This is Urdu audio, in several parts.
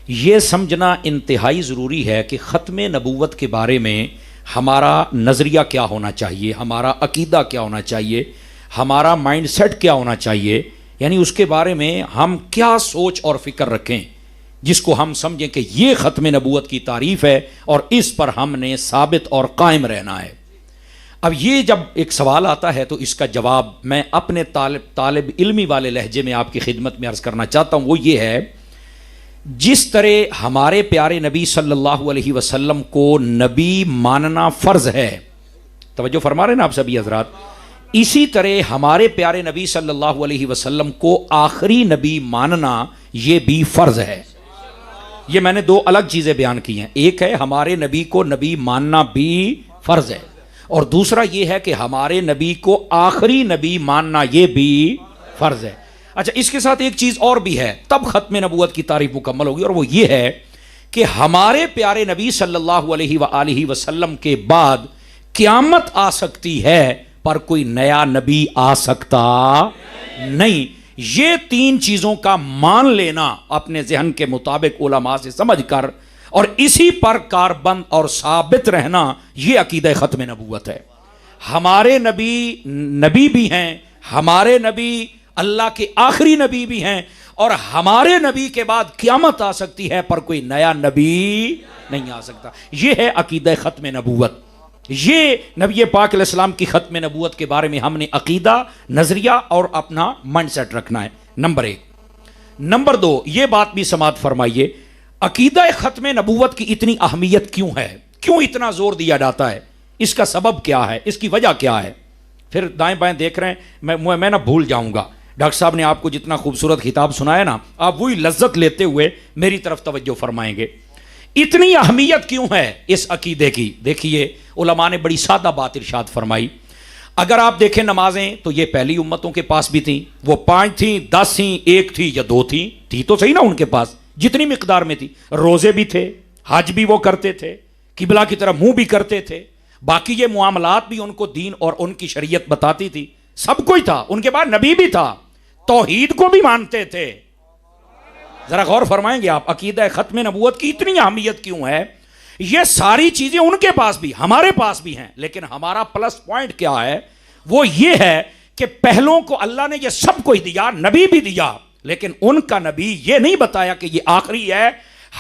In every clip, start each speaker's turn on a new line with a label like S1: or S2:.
S1: یہ سمجھنا انتہائی ضروری ہے کہ ختم نبوت کے بارے میں ہمارا نظریہ کیا ہونا چاہیے، ہمارا عقیدہ کیا ہونا چاہیے، ہمارا مائنڈ سیٹ کیا ہونا چاہیے، یعنی اس کے بارے میں ہم کیا سوچ اور فکر رکھیں جس کو ہم سمجھیں کہ یہ ختم نبوت کی تعریف ہے اور اس پر ہم نے ثابت اور قائم رہنا ہے۔ اب یہ جب ایک سوال آتا ہے تو اس کا جواب میں اپنے طالب علمی والے لہجے میں آپ کی خدمت میں عرض کرنا چاہتا ہوں، وہ یہ ہے جس طرح ہمارے پیارے نبی صلی اللہ علیہ وسلم کو نبی ماننا فرض ہے، توجہ فرما رہے ہیں نا آپ سبھی حضرات، اسی طرح ہمارے پیارے نبی صلی اللہ علیہ وسلم کو آخری نبی ماننا یہ بھی فرض ہے۔ یہ میں نے دو الگ چیزیں بیان کی ہیں، ایک ہے ہمارے نبی کو نبی ماننا بھی فرض ہے، اور دوسرا یہ ہے کہ ہمارے نبی کو آخری نبی ماننا یہ بھی فرض ہے۔ اچھا، اس کے ساتھ ایک چیز اور بھی ہے، تب ختم نبوت کی تعریف مکمل ہوگی، اور وہ یہ ہے کہ ہمارے پیارے نبی صلی اللہ علیہ وآلہ وسلم کے بعد قیامت آ سکتی ہے پر کوئی نیا نبی آ سکتا نہیں۔ یہ تین چیزوں کا مان لینا اپنے ذہن کے مطابق علماء سے سمجھ کر اور اسی پر کاربند اور ثابت رہنا، یہ عقیدہ ختم نبوت ہے۔ ہمارے نبی بھی ہیں، ہمارے نبی اللہ کے آخری نبی بھی ہیں، اور ہمارے نبی کے بعد قیامت آ سکتی ہے پر کوئی نیا نبی نہیں آ سکتا۔ یہ ہے عقیدہ ختم نبوت۔ یہ نبی پاک علیہ السلام کی ختم نبوت کے بارے میں ہم نے عقیدہ، نظریہ اور اپنا مائنڈ سیٹ رکھنا ہے، نمبر ایک۔ نمبر دو، یہ بات بھی سماعت فرمائیے، عقیدہ ختم نبوت کی اتنی اہمیت کیوں ہے، کیوں اتنا زور دیا جاتا ہے، اس کا سبب کیا ہے، اس کی وجہ کیا ہے؟ پھر دائیں بائیں دیکھ رہے ہیں، میں نہ بھول جاؤں گا، ڈاکٹر صاحب نے آپ کو جتنا خوبصورت خطاب سنایا نا، آپ وہی لذت لیتے ہوئے میری طرف توجہ فرمائیں گے۔ اتنی اہمیت کیوں ہے اس عقیدے کی؟ دیکھیے، علماء نے بڑی سادہ بات ارشاد فرمائی۔ اگر آپ دیکھیں نمازیں تو یہ پہلی امتوں کے پاس بھی تھیں، وہ 5 تھیں، 10 تھیں، 1 تھی یا 2 تھیں، تھی تو صحیح نا ان کے پاس جتنی مقدار میں تھی۔ روزے بھی تھے، حج بھی وہ کرتے تھے، قبلہ کی طرف منہ بھی کرتے تھے، باقی یہ معاملات بھی ان کو دین اور ان کی شریعت بتاتی تھی، سب کوئی تھا، ان کے بعد نبی بھی تھا، توحید کو بھی مانتے تھے۔ ذرا غور فرمائیں گے آپ، عقیدہ ختم نبوت کی اتنی اہمیت کیوں ہے؟ یہ ساری چیزیں ان کے پاس بھی، ہمارے پاس بھی ہیں، لیکن ہمارا پلس پوائنٹ کیا ہے؟ وہ یہ ہے کہ پہلوں کو اللہ نے یہ سب کو دیا، نبی بھی دیا، لیکن ان کا نبی یہ نہیں بتایا کہ یہ آخری ہے۔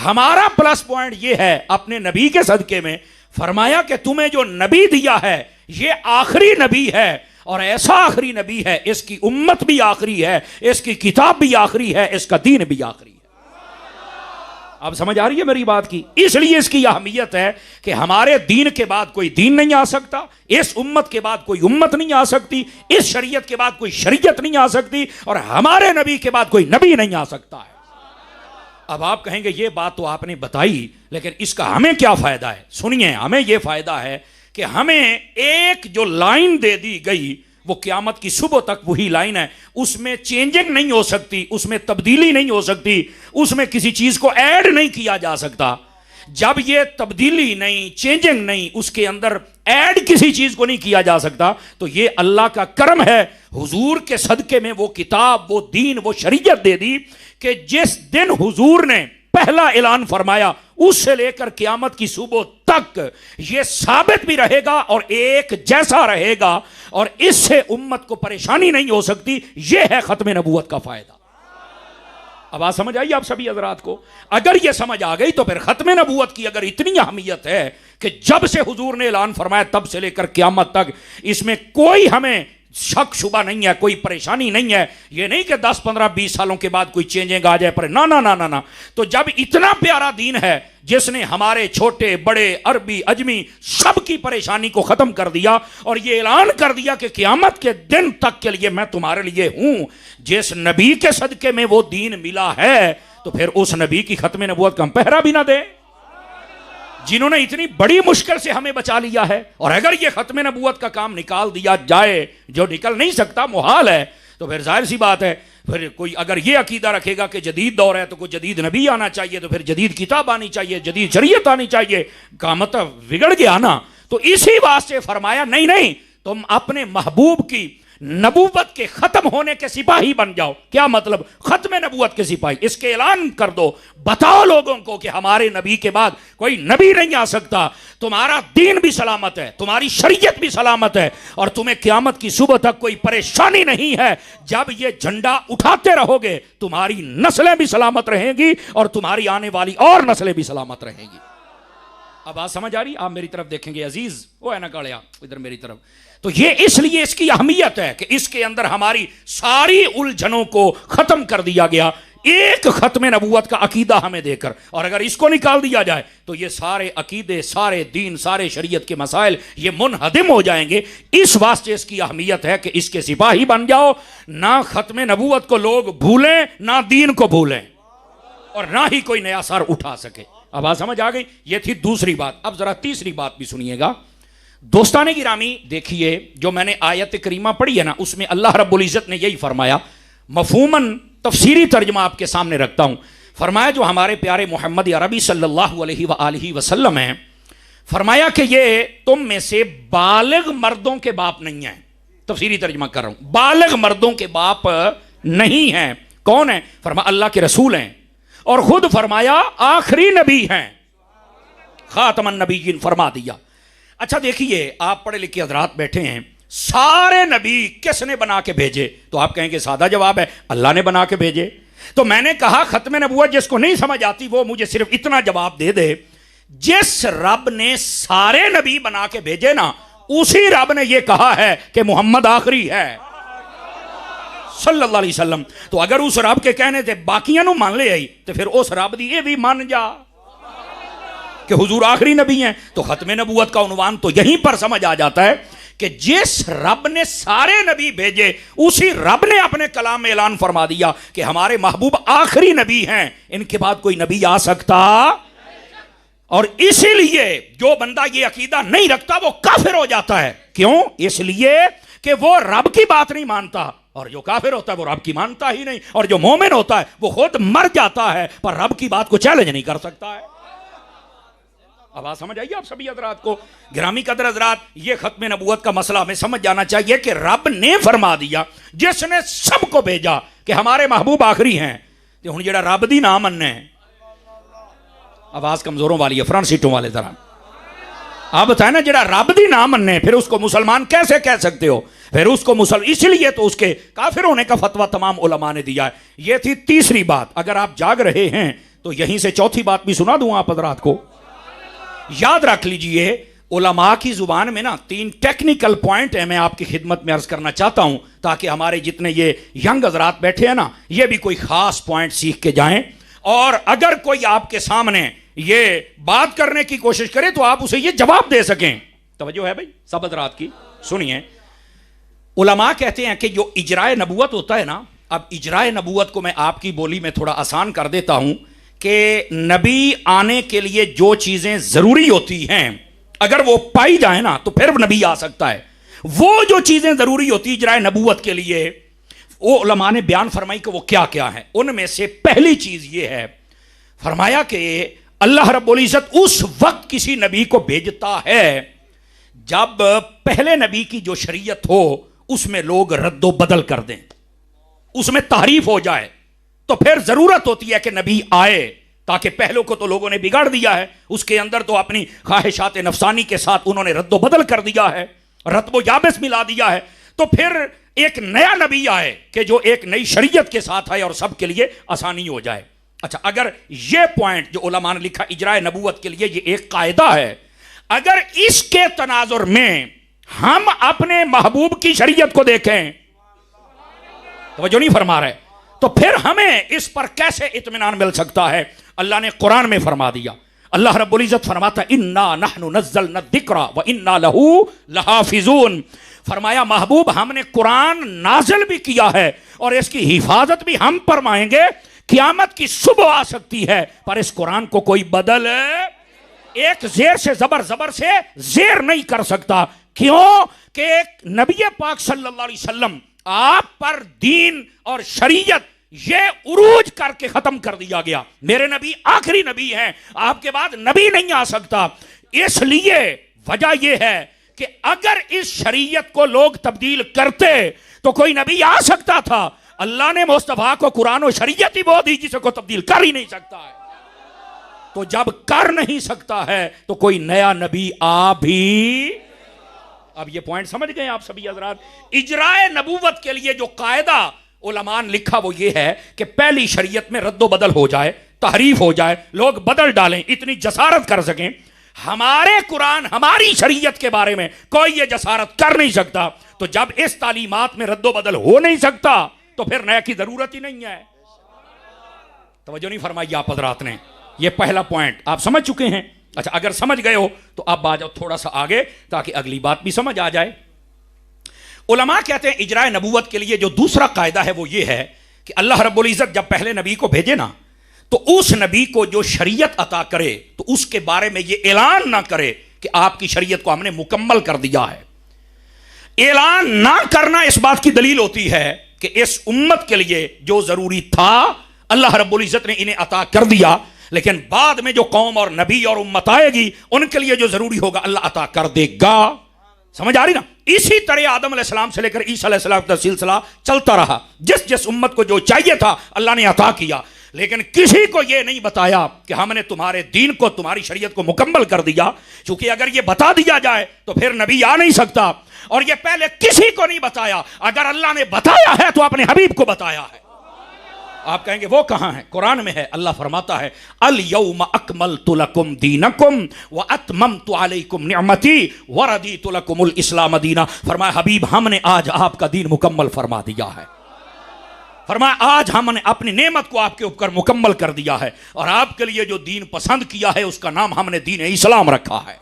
S1: ہمارا پلس پوائنٹ یہ ہے، اپنے نبی کے صدقے میں فرمایا کہ تمہیں جو نبی دیا ہے یہ آخری نبی ہے، اور ایسا آخری نبی ہے، اس کی امت بھی آخری ہے، اس کی کتاب بھی آخری ہے، اس کا دین بھی آخری ہے۔ اب سمجھ آ رہی ہے میری بات کی؟ اس لیے اس کی اہمیت ہے کہ ہمارے دین کے بعد کوئی دین نہیں آ سکتا، اس امت کے بعد کوئی امت نہیں آ سکتی، اس شریعت کے بعد کوئی شریعت نہیں آ سکتی، اور ہمارے نبی کے بعد کوئی نبی نہیں آ سکتا ہے۔ اب آپ کہیں گے یہ بات تو آپ نے بتائی، لیکن اس کا ہمیں کیا فائدہ ہے؟ سنیے، ہمیں یہ فائدہ ہے کہ ہمیں ایک جو لائن دے دی گئی وہ قیامت کی صبح تک وہی لائن ہے، اس میں چینجنگ نہیں ہو سکتی، اس میں تبدیلی نہیں ہو سکتی، اس میں کسی چیز کو ایڈ نہیں کیا جا سکتا۔ جب یہ تبدیلی نہیں، چینجنگ نہیں، اس کے اندر ایڈ کسی چیز کو نہیں کیا جا سکتا، تو یہ اللہ کا کرم ہے، حضور کے صدقے میں وہ کتاب، وہ دین، وہ شریعت دے دی کہ جس دن حضور نے پہلا اعلان فرمایا اس سے لے کر قیامت کی صبح تک یہ ثابت بھی رہے گا اور ایک جیسا رہے گا، اور اس سے امت کو پریشانی نہیں ہو سکتی۔ یہ ہے ختم نبوت کا فائدہ۔ اب بات سمجھ آئی آپ سبھی حضرات کو؟ اگر یہ سمجھ آ گئی تو پھر ختم نبوت کی اگر اتنی اہمیت ہے کہ جب سے حضور نے اعلان فرمایا تب سے لے کر قیامت تک اس میں کوئی ہمیں شک شبہ نہیں ہے، کوئی پریشانی نہیں ہے، یہ نہیں کہ 10 15 20 سالوں کے بعد کوئی چینجنگ آ جائے پر نا نا نا نا نا۔ تو جب اتنا پیارا دین ہے جس نے ہمارے چھوٹے بڑے عربی اجمی سب کی پریشانی کو ختم کر دیا اور یہ اعلان کر دیا کہ قیامت کے دن تک کے لیے میں تمہارے لیے ہوں، جس نبی کے صدقے میں وہ دین ملا ہے، تو پھر اس نبی کی ختم نبوت کا ہم پہرا بھی نہ دیں، جنہوں نے اتنی بڑی مشکل سے ہمیں بچا لیا ہے۔ اور اگر یہ ختم نبوت کا کام نکال دیا جائے، جو نکل نہیں سکتا، محال ہے، تو پھر ظاہر سی بات ہے، پھر کوئی اگر یہ عقیدہ رکھے گا کہ جدید دور ہے تو کوئی جدید نبی آنا چاہیے، تو پھر جدید کتاب آنی چاہیے، جدید شریعت آنی چاہیے، کا مطلب بگڑ گیا نا۔ تو اسی واسطے فرمایا نہیں، تم اپنے محبوب کی نبوت کے ختم ہونے کے سپاہی بن جاؤ. کیا مطلب؟ ختم نبوت کے سپاہی. اس کے اعلان کر دو, بتاؤ لوگوں کو کہ ہمارے نبی کے بعد کوئی نبی نہیں آ سکتا. تمہارا دین بھی سلامت ہے, تمہاری شریعت بھی سلامت ہے, اور تمہیں قیامت کی صبح تک کوئی پریشانی نہیں ہے. جب یہ جھنڈا اٹھاتے رہو گے تمہاری نسلیں بھی سلامت رہیں گی اور تمہاری آنے والی اور نسلیں بھی سلامت رہیں گی. اب بات سمجھ آ رہی؟ آپ میری طرف دیکھیں گے عزیز, وہ ہے نا کاڑیا ادھر میری طرف. تو یہ اس لیے اس کی اہمیت ہے کہ اس کے اندر ہماری ساری الجھنوں کو ختم کر دیا گیا ایک ختم نبوت کا عقیدہ ہمیں دے کر. اور اگر اس کو نکال دیا جائے تو یہ سارے عقیدے, سارے دین, سارے شریعت کے مسائل یہ منہدم ہو جائیں گے. اس واسطے اس کی اہمیت ہے کہ اس کے سپاہی بن جاؤ. نہ ختم نبوت کو لوگ بھولیں, نہ دین کو بھولیں, اور نہ ہی کوئی نیا سر اٹھا سکے. اب بات سمجھ آ گئی؟ یہ تھی دوسری بات. اب ذرا تیسری بات بھی سنیے گا. دوستان گرامی دیکھیے, جو میں نے آیت کریمہ پڑھی ہے نا, اس میں اللہ رب العزت نے یہی فرمایا. مفہوماً تفسیری ترجمہ آپ کے سامنے رکھتا ہوں. فرمایا جو ہمارے پیارے محمد عربی صلی اللہ علیہ وآلہ وسلم ہیں, فرمایا کہ یہ تم میں سے بالغ مردوں کے باپ نہیں ہیں. تفسیری ترجمہ کر رہا ہوں, بالغ مردوں کے باپ نہیں ہیں. کون ہیں؟ فرمایا اللہ کے رسول ہیں, اور خود فرمایا آخری نبی ہیں, خاتم النبیین فرما دیا. اچھا دیکھیے, آپ پڑھے لکھے حضرات بیٹھے ہیں, سارے نبی کس نے بنا کے بھیجے؟ تو آپ کہیں گے سادہ جواب ہے, اللہ نے بنا کے بھیجے. تو میں نے کہا ختم نبوت جس کو نہیں سمجھ آتی وہ مجھے صرف اتنا جواب دے دے, جس رب نے سارے نبی بنا کے بھیجے نا, اسی رب نے یہ کہا ہے کہ محمد آخری ہے صلی اللہ علیہ وسلم. تو اگر اس رب کے کہنے سے باقیاں نو مان لے آئی تو پھر اس رب دی یہ بھی مان جا کہ حضور آخری نبی ہیں. تو ختم نبوت کا عنوان تو یہیں پر سمجھ آ جاتا ہے کہ جس رب نے سارے نبی بھیجے اسی رب نے اپنے کلام میں اعلان فرما دیا کہ ہمارے محبوب آخری نبی ہیں, ان کے بعد کوئی نبی آ سکتا. اور اسی لیے جو بندہ یہ عقیدہ نہیں رکھتا وہ کافر ہو جاتا ہے. کیوں؟ اس لیے کہ وہ رب کی بات نہیں مانتا, اور جو کافر ہوتا ہے وہ رب کی مانتا ہی نہیں, اور جو مومن ہوتا ہے وہ خود مر جاتا ہے پر رب کی بات کو چیلنج نہیں کر سکتا ہے. اب آپ سمجھ آئیے آپ سبھی حضرات کو. گرامی قدر حضرات, یہ ختم نبوت کا مسئلہ ہمیں سمجھ جانا چاہیے کہ رب نے فرما دیا, جس نے سب کو بھیجا کہ ہمارے محبوب آخری ہیں. تو ہن جڑا رب دی نہ مننے, آواز کمزوروں والی ہے, فرنٹ سیٹوں والے ذرا آپ بتائیں نا, جڑا رب دی نہ مننے پھر اس کو مسلمان کیسے کہہ سکتے ہو؟ پھر اس کو اس لیے تو اس کے کافر ہونے کا فتویٰ تمام علماء نے دیا ہے. یہ تھی تیسری بات. اگر آپ جاگ رہے ہیں تو یہیں سے چوتھی بات بھی سنا دوں آپ حضرات کو. یاد رکھ لیجئے, علماء کی زبان میں نا 3 ٹیکنیکل پوائنٹ ہیں, میں آپ کی خدمت میں عرض کرنا چاہتا ہوں تاکہ ہمارے جتنے یہ ینگ حضرات بیٹھے ہیں نا یہ بھی کوئی خاص پوائنٹ سیکھ کے جائیں. اور اگر کوئی آپ کے سامنے یہ بات کرنے کی کوشش کرے تو آپ اسے یہ جواب دے سکیں. توجہ ہے بھائی سب حضرات کی, سنیے. علماء کہتے ہیں کہ جو اجرائے نبوت ہوتا ہے نا, اب اجرائے نبوت کو میں آپ کی بولی میں تھوڑا آسان کر دیتا ہوں کہ نبی آنے کے لیے جو چیزیں ضروری ہوتی ہیں اگر وہ پائی جائیں نا تو پھر نبی آ سکتا ہے. وہ جو چیزیں ضروری ہوتی اجرائے نبوت کے لیے وہ علماء نے بیان فرمائی کہ وہ کیا کیا ہیں. ان میں سے پہلی چیز یہ ہے, فرمایا کہ اللہ رب العزت اس وقت کسی نبی کو بھیجتا ہے جب پہلے نبی کی جو شریعت ہو اس میں لوگ رد و بدل کر دیں, اس میں تحریف ہو جائے, تو پھر ضرورت ہوتی ہے کہ نبی آئے, تاکہ پہلوں کو تو لوگوں نے بگاڑ دیا ہے, اس کے اندر تو اپنی خواہشات نفسانی کے ساتھ انہوں نے رد و بدل کر دیا ہے, رتب و یابس ملا دیا ہے. تو پھر ایک نیا نبی آئے کہ جو ایک نئی شریعت کے ساتھ آئے اور سب کے لیے آسانی ہو جائے. اچھا, اگر یہ پوائنٹ جو علماء نے لکھا اجرائے نبوت کے لیے یہ ایک قاعدہ ہے, اگر اس کے تناظر میں ہم اپنے محبوب کی شریعت کو دیکھیں, توجہ نہیں فرما رہے, تو پھر ہمیں اس پر کیسے اطمینان مل سکتا ہے؟ اللہ نے قرآن میں فرما دیا, اللہ رب العزت فرماتا انا نحن نزلنا الذکر وانا لہ لحافظون. فرمایا محبوب ہم نے قرآن نازل بھی کیا ہے اور اس کی حفاظت بھی ہم فرمائیں گے. قیامت کی صبح آ سکتی ہے پر اس قرآن کو کوئی بدل ایک زیر سے زبر سے زیر نہیں کر سکتا. کیوں کہ ایک نبی پاک صلی اللہ علیہ وسلم آپ پر دین اور شریعت یہ عروج کر کے ختم کر دیا گیا. میرے نبی آخری نبی ہیں, آپ کے بعد نبی نہیں آ سکتا. اس لیے وجہ یہ ہے کہ اگر اس شریعت کو لوگ تبدیل کرتے تو کوئی نبی آ سکتا تھا. اللہ نے مصطفیٰ کو قرآن و شریعت ہی وہ دی جسے کو تبدیل کر ہی نہیں سکتا ہے. تو جب کر نہیں سکتا ہے تو کوئی نیا نبی آ بھی. اب یہ پوائنٹ سمجھ گئے آپ سبھی حضرات. اجرائے نبوت کے لیے جو قاعدہ علماء نے لکھا وہ یہ ہے کہ پہلی شریعت میں رد و بدل ہو جائے, تحریف ہو جائے, لوگ بدل ڈالیں, اتنی جسارت کر سکیں. ہمارے قرآن ہماری شریعت کے بارے میں کوئی یہ جسارت کر نہیں سکتا. تو جب اس تعلیمات میں رد و بدل ہو نہیں سکتا تو پھر نیا کی ضرورت ہی نہیں ہے. توجہ نہیں فرمائی آپ حضرات نے. یہ پہلا پوائنٹ آپ سمجھ چکے ہیں. اچھا, اگر سمجھ گئے ہو تو اب آ جاؤ تھوڑا سا آگے تاکہ اگلی بات بھی سمجھ آ جائے. علماء کہتے ہیں اجرائے نبوت کے لیے جو دوسرا قاعدہ ہے وہ یہ ہے کہ اللہ رب العزت جب پہلے نبی کو بھیجے نا تو اس نبی کو جو شریعت عطا کرے تو اس کے بارے میں یہ اعلان نہ کرے کہ آپ کی شریعت کو ہم نے مکمل کر دیا ہے. اعلان نہ کرنا اس بات کی دلیل ہوتی ہے کہ اس امت کے لیے جو ضروری تھا اللہ رب العزت نے انہیں عطا کر دیا, لیکن بعد میں جو قوم اور نبی اور امت آئے گی ان کے لیے جو ضروری ہوگا اللہ عطا کر دے گا. سمجھ آ رہی نا. اسی طرح آدم علیہ السلام سے لے کر عیسیٰ علیہ السلام کا سلسلہ چلتا رہا. جس امت کو جو چاہیے تھا اللہ نے عطا کیا, لیکن کسی کو یہ نہیں بتایا کہ ہم نے تمہارے دین کو, تمہاری شریعت کو مکمل کر دیا. چونکہ اگر یہ بتا دیا جائے تو پھر نبی آ نہیں سکتا, اور یہ پہلے کسی کو نہیں بتایا. اگر اللہ نے بتایا ہے تو اپنے حبیب کو بتایا ہے. آپ کہیں گے وہ کہاں ہے؟ قرآن میں ہے. اللہ فرماتا ہے الیوم اکملت لکم دینکم واتممت علیکم نعمتی ورضیت لکم الاسلام دینا. فرمایا حبیب ہم نے آج آپ کا دین مکمل فرما دیا ہے. فرمایا آج ہم نے اپنی نعمت کو آپ کے اوپر مکمل کر دیا ہے, اور آپ کے لیے جو دین پسند کیا ہے اس کا نام ہم نے دین اسلام رکھا ہے.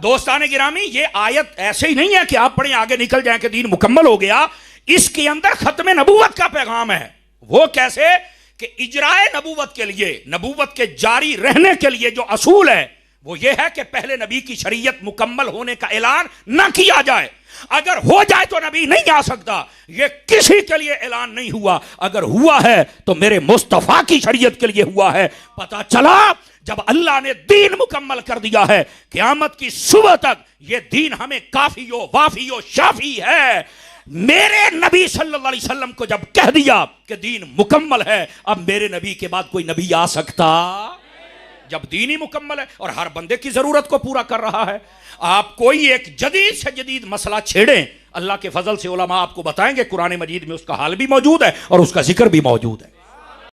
S1: دوستان گرامی, یہ آیت ایسے ہی نہیں ہے کہ آپ پڑھیں آگے نکل جائیں کہ دین مکمل ہو گیا. اس کے اندر ختم نبوت کا پیغام ہے. وہ کیسے کہ اجرائے نبوت کے لیے, نبوت کے جاری رہنے کے لیے جو اصول ہے وہ یہ ہے کہ پہلے نبی کی شریعت مکمل ہونے کا اعلان نہ کیا جائے. اگر ہو جائے تو نبی نہیں آ سکتا. یہ کسی کے لیے اعلان نہیں ہوا. اگر ہوا ہے تو میرے مصطفیٰ کی شریعت کے لیے ہوا ہے. پتہ چلا جب اللہ نے دین مکمل کر دیا ہے, قیامت کی صبح تک یہ دین ہمیں کافی و وافی و شافی ہے. میرے نبی صلی اللہ علیہ وسلم کو جب کہہ دیا کہ دین مکمل ہے, اب میرے نبی کے بعد کوئی نبی آ سکتا؟ جب دین ہی مکمل ہے اور ہر بندے کی ضرورت کو پورا کر رہا ہے. آپ کوئی ایک جدید سے جدید مسئلہ چھیڑیں, اللہ کے فضل سے علماء آپ کو بتائیں گے قرآن مجید میں اس کا حال بھی موجود ہے اور اس کا ذکر بھی موجود ہے.